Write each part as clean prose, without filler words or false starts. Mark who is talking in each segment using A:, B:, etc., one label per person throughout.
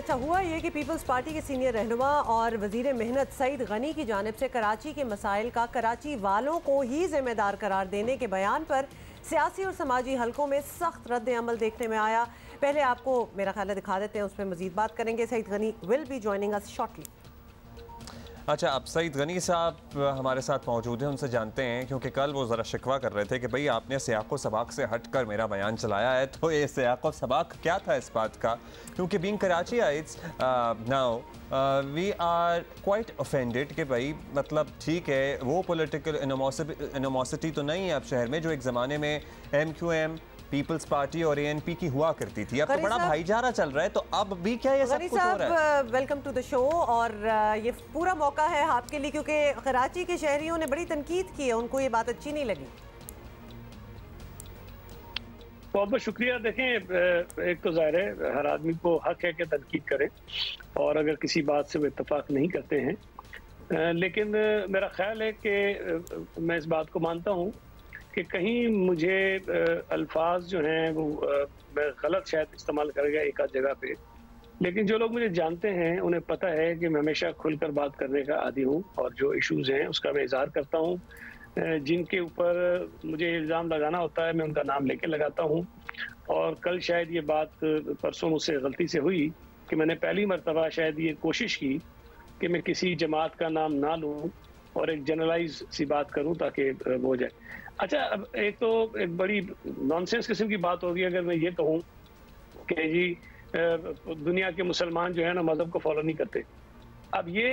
A: अच्छा हुआ ये कि पीपल्स पार्टी के सीनियर रहनुमा और वजीर मेहनत सईद गनी की जानिब से कराची के मसाइल का कराची वालों को ही जिम्मेदार करार देने के बयान पर सियासी और समाजी हलकों में सख्त रद्द अमल देखने में आया। पहले आपको मेरा ख्याल दिखा देते हैं, उस पर मजीद बात करेंगे। Saeed Ghani will be joining us shortly.
B: अच्छा, अब सईद गनी साहब हमारे साथ मौजूद हैं, उनसे जानते हैं, क्योंकि कल वो ज़रा शिकवा कर रहे थे कि भाई आपने सियाक़ो सबाक से हट कर मेरा बयान चलाया है। तो ये सियाक़ो सबाक क्या था इस बात का? क्योंकि being Karachiites now we are quite offended कि भाई मतलब ठीक है वो पॉलिटिकल एनिमोसिटी तो नहीं है अब शहर में जो एक ज़माने में MQM पीपल्स पार्टी और ANP की हुआ करती थी। अब तो बड़ा भाईचारा चल रहा है, तो अब भी क्या ये सब कुछ हो रहा है?
A: Welcome to the show. और ये पूरा मौका है आपके लिए, क्योंकि कराची के शहरियों ने बड़ी तनकीद की है, उनको ये बात अच्छी नहीं लगी।
C: बहुत बहुत शुक्रिया। देखें, एक तो ज़ाहिर है हर आदमी को हक है कि तनकीद करे, और अगर किसी बात से वो इत्तेफाक नहीं करते हैं, लेकिन मेरा ख्याल है कि मैं इस बात को मानता हूँ कि कहीं मुझे अल्फाज जो हैं वो मैं गलत शायद इस्तेमाल कर गया एक आध जगह पे, लेकिन जो लोग मुझे जानते हैं उन्हें पता है कि मैं हमेशा खुलकर बात करने का आदी हूँ, और जो इश्यूज़ हैं उसका मैं इज़हार करता हूँ। जिनके ऊपर मुझे इल्ज़ाम लगाना होता है मैं उनका नाम लेके लगाता हूँ। और कल शायद ये बात परसों मुझसे गलती से हुई कि मैंने पहली मरतबा शायद ये कोशिश की कि मैं किसी जमात का नाम ना लूँ और एक जनरलाइज सी बात करूँ ताकि वो हो जाए। अच्छा, अब एक तो एक बड़ी नॉनसेंस किस्म की बात होगी अगर मैं ये कहूँ कि जी दुनिया के मुसलमान जो है ना मज़हब को फॉलो नहीं करते। अब ये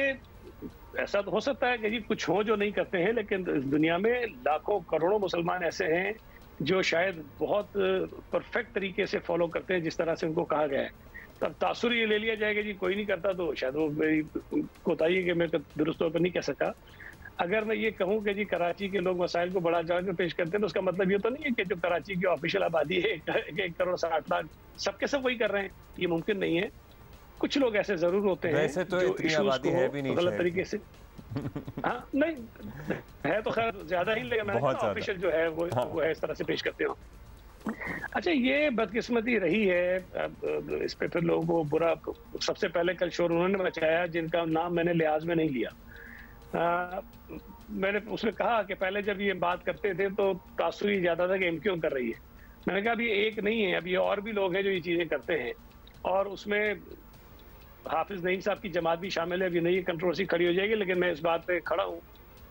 C: ऐसा तो हो सकता है कि जी कुछ हों जो नहीं करते हैं, लेकिन दुनिया में लाखों करोड़ों मुसलमान ऐसे हैं जो शायद बहुत परफेक्ट तरीके से फॉलो करते हैं जिस तरह से उनको कहा गया है। तब तासुर ये ले लिया जाएगा जी कोई नहीं करता, तो शायद वो मेरी कोताही है कि मैं दुरुस्त तौर पर नहीं कह सका। अगर मैं ये कहूँ कि जी कराची के लोग मसाइल को बड़ा जान के पेश करते हैं, तो उसका मतलब ये तो नहीं है कि जो कराची की ऑफिशियल आबादी है 1 करोड़ 60 लाख सबके सब वही कर रहे हैं, ये मुमकिन नहीं है। कुछ लोग ऐसे जरूर होते हैं
B: वैसे तो
C: जो इश्यूज
B: को
C: गलत तरीके से हाँ नहीं है तो खैर ज्यादा ही, लेकिन मैंने ऑफिशियल जो है वो है इस तरह से पेश करते हो। अच्छा, ये बदकिस्मती रही है। अब इस पे फिर लोगों को बुरा सबसे पहले कल शोर उन्होंने मचाया जिनका नाम मैंने लिहाज में नहीं लिया। मैंने उसमें कहा कि पहले जब ये बात करते थे तो तासुर ही ज्यादा था कि MQM कर रही है। मैंने कहा अभी एक नहीं है, अभी और भी लोग हैं जो ये चीजें करते हैं, और उसमें हाफिज नईम साहब की जमात भी शामिल है। अभी नहीं कंट्रोवर्सी खड़ी हो जाएगी, लेकिन मैं इस बात पे खड़ा हूँ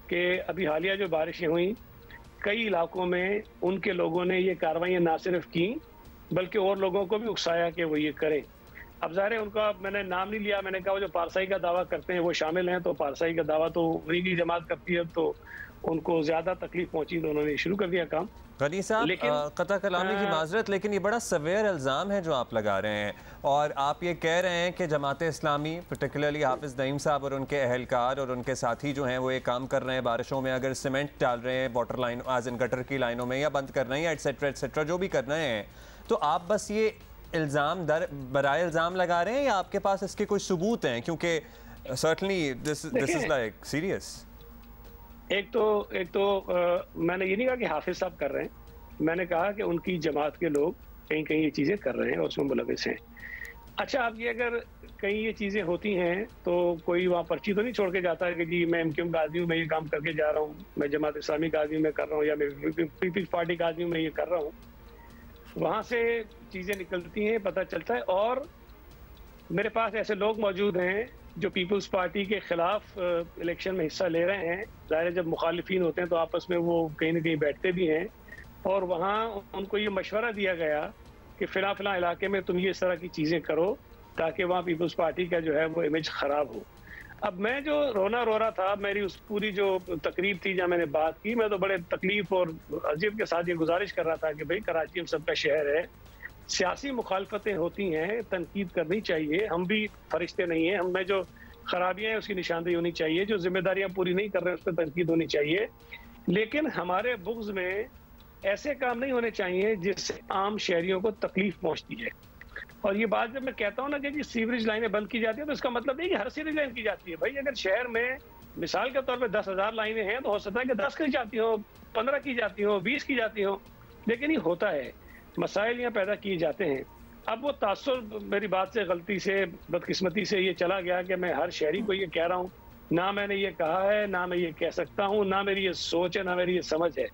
C: कि अभी हालिया जो बारिशें हुई कई इलाकों में उनके लोगों ने ये कार्रवाइयाँ ना सिर्फ की बल्कि और लोगों को भी उकसाया कि वो ये करें। अब ज़ाहिर है उनका मैंने नाम नहीं लिया, मैंने कहा वो जो पारसाई का दावा करते हैं वो शामिल हैं, तो पारसाई का दावा तो उन्हीं की जमात करती है, तो उनको ज़्यादा तकलीफ पहुंची तो उन्होंने शुरू कर दिया काम।
B: गनी साहब, कता कलामी की माजरत, लेकिन ये बड़ा सवेयर इल्ज़ाम है जो आप लगा रहे हैं, और आप ये कह रहे हैं कि जमात इस्लामी पर्टिकुलरली हाफिज़ नईम साहब और उनके अहलकार और उनके साथी जो हैं वो ये काम कर रहे हैं, बारिशों में अगर सीमेंट डाल रहे हैं वाटर लाइन आज इन गटर की लाइनों में, या बंद कर रहे हैं एटसेट्रा जो भी कर रहे हैं, तो आप बस ये इल्ज़ाम बराए इल्ज़ाम लगा रहे हैं या आपके पास इसके कोई सबूत हैं? क्योंकि certainly this is like serious.
C: एक तो मैंने ये नहीं कहा कि हाफिज साहब कर रहे हैं, मैंने कहा कि उनकी जमात के लोग कहीं कहीं ये चीज़ें कर रहे हैं और उसमें मुलविस हैं। अच्छा, अब ये अगर कहीं ये चीज़ें होती हैं तो कोई वहाँ पर्ची तो नहीं छोड़ के जाता है कि जी मैं MQM का आदमी हूँ, मैं ये काम करके जा रहा हूँ, मैं जमात इस्लामी का आदमी मैं कर रहा हूँ, या मैं पीपल्स पार्टी का आदमी मैं ये कर रहा हूँ। वहाँ से चीज़ें निकलती हैं, पता चलता है। और मेरे पास ऐसे लोग मौजूद हैं जो पीपल्स पार्टी के खिलाफ इलेक्शन में हिस्सा ले रहे हैं। ज़ाहिर जब मुखालिफिन होते हैं तो आपस में वो कहीं ना कहीं बैठते भी हैं, और वहाँ उनको ये मशवरा दिया गया कि फ़िलहाल इलाके में तुम ये इस तरह की चीज़ें करो ताकि वहाँ पीपल्स पार्टी का जो है वो इमेज ख़राब हो। अब मैं जो रो रहा था, मेरी उस पूरी जो तकरीब थी जहाँ मैंने बात की, मैं तो बड़े तकलीफ और अजीब के साथ ये गुजारिश कर रहा था कि भाई कराची हम सबका शहर है, सियासी मुखालफतें होती हैं, तनकीद करनी चाहिए, हम भी फरिश्ते नहीं हैं, हमें जो खराबियां हैं उसकी निशानदेही होनी चाहिए, जो जिम्मेदारियां पूरी नहीं कर रहे हैं उस पर तनकीद होनी चाहिए, लेकिन हमारे बुग़्ज़ में ऐसे काम नहीं होने चाहिए जिससे आम शहरियों को तकलीफ पहुंचती है। और ये बात जब मैं कहता हूँ ना कि जी सीवरेज लाइनें बंद की जाती है, तो इसका मतलब नहीं कि हर सीवरेज लाइन की जाती है। भाई अगर शहर में मिसाल के तौर पर 10,000 लाइनें हैं तो हो सकता है कि 10 की जाती हो, 15 की जाती हो, 20 की जाती हो, लेकिन ये होता है, मसाइल यहाँ पैदा किए जाते हैं। अब वो तासुर मेरी बात से गलती से बदकिस्मती से ये चला गया कि मैं हर शहरी को ये कह रहा हूँ। ना मैंने ये कहा है, ना मैं ये कह सकता हूँ, ना मेरी ये सोच है, ना मेरी ये समझ है।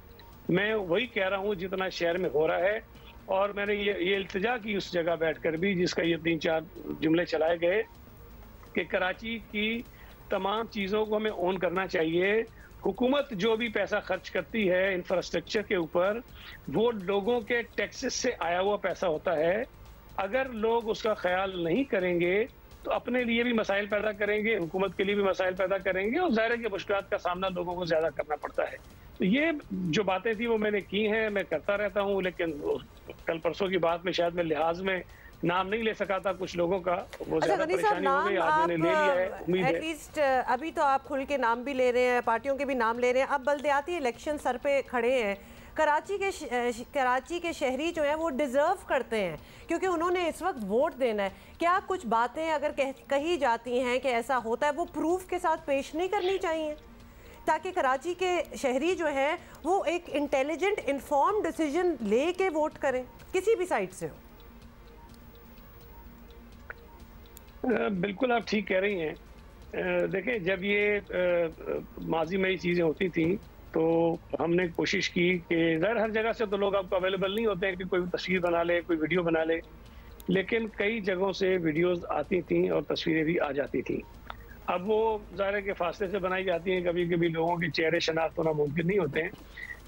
C: मैं वही कह रहा हूँ जितना शहर में हो रहा है। और मैंने ये इल्तिजा की उस जगह बैठकर भी जिसका ये 3-4 जुमले चलाए गए कि कराची की तमाम चीज़ों को हमें ऑन करना चाहिए। हुकूमत जो भी पैसा खर्च करती है इंफ्रास्ट्रक्चर के ऊपर, वो लोगों के टैक्सेस से आया हुआ पैसा होता है। अगर लोग उसका ख्याल नहीं करेंगे तो अपने लिए भी मसाइल पैदा करेंगे, हुकूमत के लिए भी मसाइल पैदा करेंगे और ज़ाहिर है कि मुश्किलात का सामना लोगों को ज़्यादा करना पड़ता है। तो ये जो बातें थी वो मैंने की हैं, मैं करता रहता हूँ, लेकिन कल परसों की बात में शायद मैं लिहाज में नाम नहीं ले सका था कुछ लोगों का, वो ज़्यादा परेशानी हो गई। आज मैंने ले लिया है, उम्मीद है
A: एटलीस्ट अभी तो आप खुल के नाम भी ले रहे हैं, पार्टियों के भी नाम ले रहे हैं। अब बल्दियाती इलेक्शन सर पे खड़े हैं। कराची के शहरी जो हैं वो डिज़र्व करते हैं क्योंकि उन्होंने इस वक्त वोट देना है। क्या कुछ बातें अगर कही जाती हैं कि ऐसा होता है, वो प्रूफ के साथ पेश नहीं करनी चाहिए ताकि कराची के शहरी जो हैं वो एक इंटेलिजेंट इन्फॉर्म डिसीजन ले के वोट करें, किसी भी साइड से हो?
C: बिल्कुल आप ठीक कह रही हैं। देखें, जब ये माजी में ये चीज़ें होती थी तो हमने कोशिश की कि ज़ाहिर हर जगह से तो लोग आपको अवेलेबल नहीं होते हैं कि कोई तस्वीर बना ले, कोई वीडियो बना ले, लेकिन कई जगहों से वीडियोस आती थी और तस्वीरें भी आ जाती थी। अब वो ज़ाहिर के फासले से बनाई जाती हैं, कभी कभी लोगों के चेहरे शनाख्त होना मुमकिन नहीं होते हैं।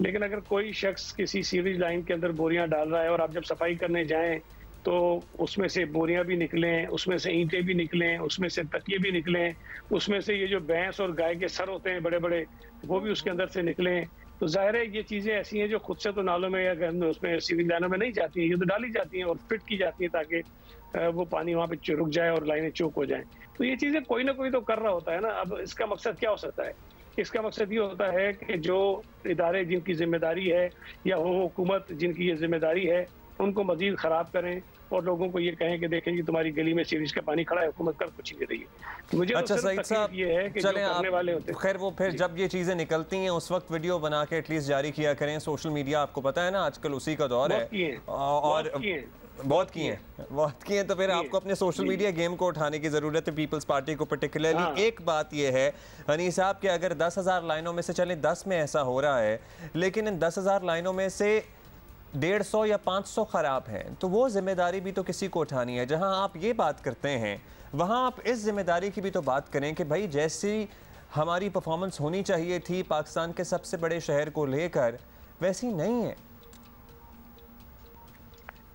C: लेकिन अगर कोई शख्स किसी सीवरेज लाइन के अंदर बोरियां डाल रहा है और आप जब सफाई करने जाएं तो उसमें से बोरियां भी निकलें, उसमें से ईंटें भी निकलें, उसमें से तकिए भी निकलें, उसमें से ये जो भैंस और गाय के सर होते हैं बड़े बड़े, वो भी उसके अंदर से निकलें, तो जाहिर है ये चीज़ें ऐसी हैं जो खुद से तो नालों में या उसमें सिविल लाइनों में नहीं जाती हैं, ये तो डाली जाती हैं और फिट की जाती हैं ताकि वो पानी वहाँ पे रुक जाए और लाइनें चौक हो जाएं। तो ये चीज़ें कोई ना कोई तो कर रहा होता है ना। अब इसका मकसद क्या हो सकता है? इसका मकसद ये होता है कि जो इदारे जिनकी जिम्मेदारी है या वो हुकूमत जिनकी ये जिम्मेदारी है उनको मजीद ख़राब करें और लोगों को ये कहें कि देखें कि तुम्हारी गली में सीरीज का पानी खड़ा है, हुकूमत कर कुछ नहीं रही है। मुझे
B: अच्छा
C: तो
B: सईद साहब,
C: ये है कि
B: चलें
C: जो करने वाले होते
B: खैर वो फिर जब ये चीज़ें निकलती हैं उस वक्त वीडियो बना के एटलीस्ट जारी किया करें। सोशल मीडिया आपको पता है ना आजकल उसी का दौर है और बहुत किए हैं, तो फिर आपको अपने सोशल मीडिया गेम को उठाने की ज़रूरत है, पीपल्स पार्टी को पर्टिकुलरली। एक बात यह है हनी साहब कि अगर 10,000 लाइनों में से चलें 10 में ऐसा हो रहा है, लेकिन इन 10,000 लाइनों में से 150 या 500 ख़राब हैं, तो वो जिम्मेदारी भी तो किसी को उठानी है। जहां आप ये बात करते हैं वहां आप इस जिम्मेदारी की भी तो बात करें कि भाई जैसी हमारी परफॉर्मेंस होनी चाहिए थी पाकिस्तान के सबसे बड़े शहर को लेकर, वैसी नहीं है।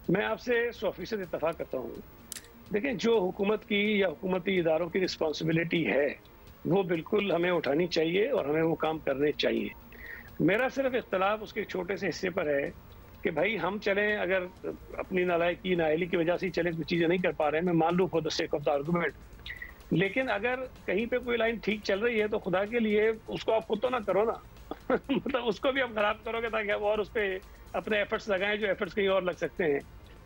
C: मैं आपसे 100% इत्तफाक करता हूँ। देखें, जो हुकूमत की या हुकूमती इदारों की रिस्पॉन्सिबिलिटी है वो बिल्कुल हमें उठानी चाहिए और हमें वो काम करने चाहिए। मेरा सिर्फ इख्तलाफ उसके छोटे से हिस्से पर है कि भाई हम चलें, अगर अपनी नालायकी नाअहली की वजह से चलें, कुछ चीज़ें नहीं कर पा रहे हैं, मैं मान लूँ for the sake of the argument, लेकिन अगर कहीं पे कोई लाइन ठीक चल रही है तो खुदा के लिए उसको आप खुद तो ना करो ना मतलब उसको भी आप खराब करोगे ताकि आप और उस पर अपने एफर्ट्स लगाएं जो एफर्ट्स कहीं और लग सकते हैं।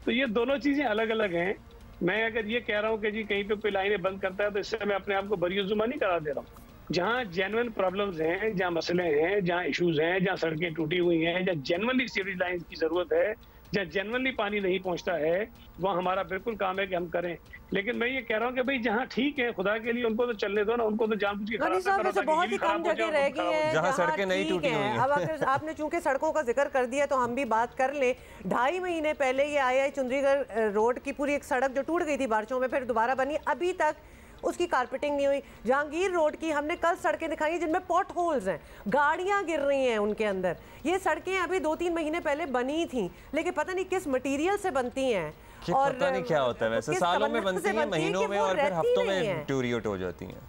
C: तो ये दोनों चीज़ें अलग अलग हैं। मैं अगर ये कह रहा हूँ कि जी कहीं पे कोई लाइनें बंद करता है तो इससे मैं अपने आप को बरीजुमा नहीं करा दे रहा हूँ। जहाँ जेन्युइन प्रॉब्लम्स हैं, जहाँ मसले हैं, जहाँ इश्यूज हैं, जहाँ सड़कें टूटी हुई हैं, जहाँ जेन्युइनली सीवरेज लाइन की ज़रूरत है, जहाँ जेन्युइनली पानी नहीं पहुँचता है, वहाँ हमारा बिल्कुल काम है कि हम करें। लेकिन मैं ये कह रहा हूँ कि भाई जहाँ ठीक है खुदा के लिए उनको तो चलने दो ना, उनको तो जानबूझ के
A: बहुत ही कम जगह रह गई है
B: जहाँ सड़कें नहीं टूटी हुई हैं।
A: अब अगर आपने चूंकि सड़कों का जिक्र कर दिया तो हम भी बात कर लें। 2.5 महीने पहले ये आई चुंदरीगढ़ रोड की पूरी एक सड़क जो टूट गई थी बारिशों में, फिर दोबारा बनी, अभी तक उसकी कारपेटिंग नहीं हुई। जहांगीर रोड की हमने कल सड़कें दिखाई जिनमें पॉट होल्स हैं, गाड़ियां गिर रही हैं उनके अंदर। ये सड़कें अभी 2-3 महीने पहले बनी थी, लेकिन पता नहीं किस मटेरियल से बनती हैं
B: और पता नहीं क्या होता है। वैसे सालों में बनती हैं, महीनों में और फिर हफ्तों में ट्यूरियोट हो जाती हैं,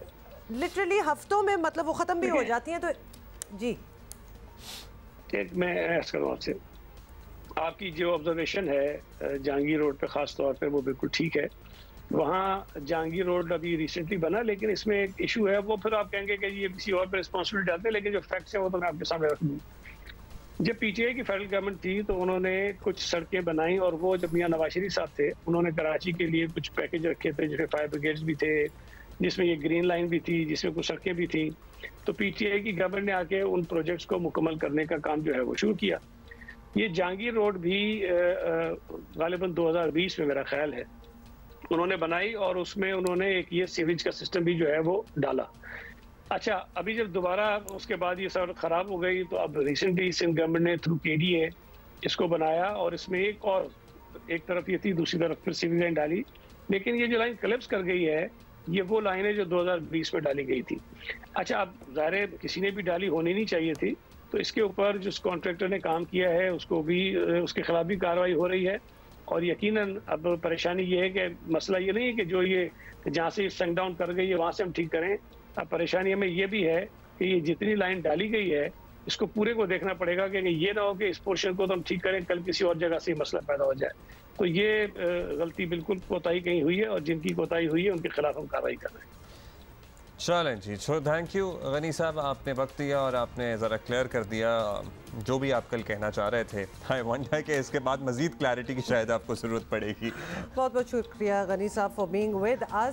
B: लिटरली
A: हफ्तों में, मतलब वो खत्म भी हो जाती हैं। तो जी
C: एक मैं ऐसा करूँ आपसे, आपकी जो ऑब्जर्वेशन है जहांगीर रोड पे खास तौर पे वो बिल्कुल ठीक है। वहाँ जहांगीर रोड अभी रिसेंटली बना, लेकिन इसमें एक इशू है, वो फिर आप कहेंगे कि ये किसी और पे रिस्पॉन्सिबिलिटी आते हैं, लेकिन जो फैक्ट्स है वो तो मैं आपके सामने रख दूँ। जब पीटीआई की फेडरल गवर्नमेंट थी तो उन्होंने कुछ सड़कें बनाई और वो जब मियां नवाज शरीफ साहब थे उन्होंने कराची के लिए कुछ पैकेज रखे थे जिसमें फायर ब्रिगेड्स भी थे, जिसमें ये ग्रीन लाइन भी थी, जिसमें कुछ सड़कें भी थी। तो पीटीआई की गवर्नमेंट ने आके उन प्रोजेक्ट्स को मुकम्मल करने का काम जो है वो शुरू किया। ये जहांगीर रोड भी गालिबन 2020 में मेरा ख्याल है उन्होंने बनाई, और उसमें उन्होंने एक ये सीवेज का सिस्टम भी जो है वो डाला। अच्छा, अभी जब दोबारा उसके बाद ये सड़क खराब हो गई तो अब रिसेंटली सिंध गवर्नमेंट ने थ्रू KDA इसको बनाया, और इसमें एक तरफ ये थी, दूसरी तरफ फिर सीवेज लाइन डाली। लेकिन ये जो लाइन कलेप्स कर गई है, ये वो लाइन है जो 2020 में डाली गई थी। अच्छा, अब ज़ाहिर है किसी ने भी डाली होनी नहीं चाहिए थी, तो इसके ऊपर जिस कॉन्ट्रैक्टर ने काम किया है उसको भी, उसके खिलाफ भी कार्रवाई हो रही है। और यकीनन अब परेशानी ये है कि मसला ये नहीं है कि जो ये जहाँ से संक डाउन कर गई है वहाँ से हम ठीक करें। अब परेशानी हमें ये भी है कि ये जितनी लाइन डाली गई है इसको पूरे को देखना पड़ेगा कि ये ना हो कि इस पोर्शन को तो हम ठीक करें, कल किसी और जगह से मसला पैदा हो जाए। तो ये गलती बिल्कुल कोताही कहीं हुई है, और जिनकी कोताही हुई है उनके खिलाफ हम कार्रवाई कर रहे हैं।
B: चलें जी, थैंक यू गनी साहब, आपने वक्त दिया और आपने ज़रा क्लियर कर दिया जो भी आप कल कहना चाह रहे थे। आई वंडर कि इसके बाद मज़ीद क्लैरिटी की शायद आपको ज़रूरत पड़ेगी।
A: बहुत बहुत शुक्रिया गनी साहब फॉर बीइंग विद अस।